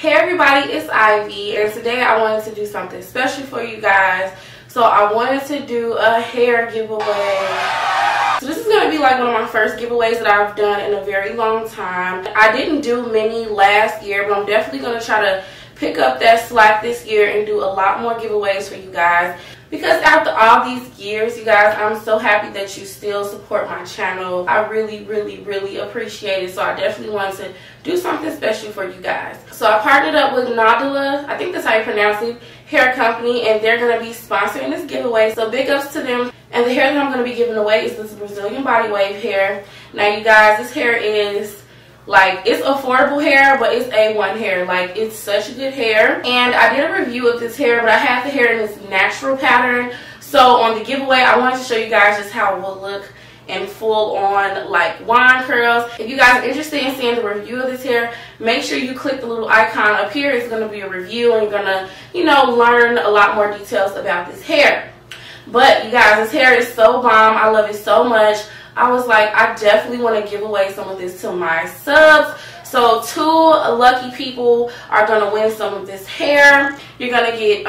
Hey everybody, it's Ivy, and today I wanted to do something special for you guys. So I wanted to do a hair giveaway. So this is going to be like one of my first giveaways that I've done in a very long time. I didn't do many last year, but I'm definitely going to try to pick up that slack this year and do a lot more giveaways for you guys. Because after all these years, you guys, I'm so happy that you still support my channel. I really appreciate it. So I definitely wanted to do something special for you guys. So I partnered up with Nadula, I think that's how you pronounce it, hair company, and they're going to be sponsoring this giveaway. So big ups to them. And the hair that I'm going to be giving away is this Brazilian body wave hair. Now you guys, this hair is like, it's affordable hair, but it's A1 hair. Like, it's such good hair. And I did a review of this hair, but I have the hair in this natural pattern. So on the giveaway, I wanted to show you guys just how it will look in full on like wine curls. If you guys are interested in seeing the review of this hair, make sure you click the little icon up here. It's going to be a review, and you're going to, you know, learn a lot more details about this hair. But you guys, this hair is so bomb. I love it so much. I was like, I definitely want to give away some of this to my subs. So 2 lucky people are going to win some of this hair. You're going to get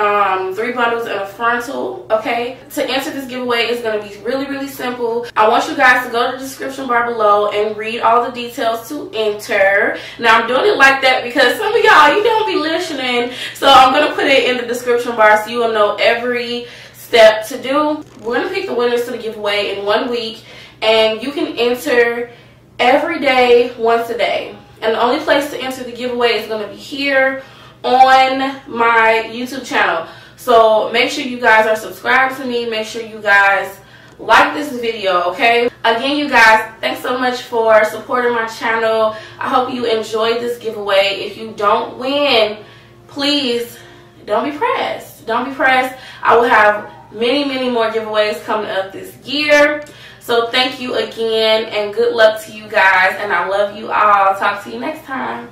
3 bundles and a frontal, okay? To enter this giveaway, it's going to be really simple. I want you guys to go to the description bar below and read all the details to enter. Now, I'm doing it like that because some of y'all, you don't be listening. So I'm going to put it in the description bar so you will know every step to do. We're going to pick the winners to the giveaway in 1 week. And you can enter every day, once a day. And the only place to enter the giveaway is going to be here on my YouTube channel. So make sure you guys are subscribed to me. Make sure you guys like this video, okay? Again, you guys, thanks so much for supporting my channel. I hope you enjoyed this giveaway. If you don't win, please don't be pressed. Don't be pressed. I will have many more giveaways coming up this year. So thank you again, and good luck to you guys, and I love you all. Talk to you next time.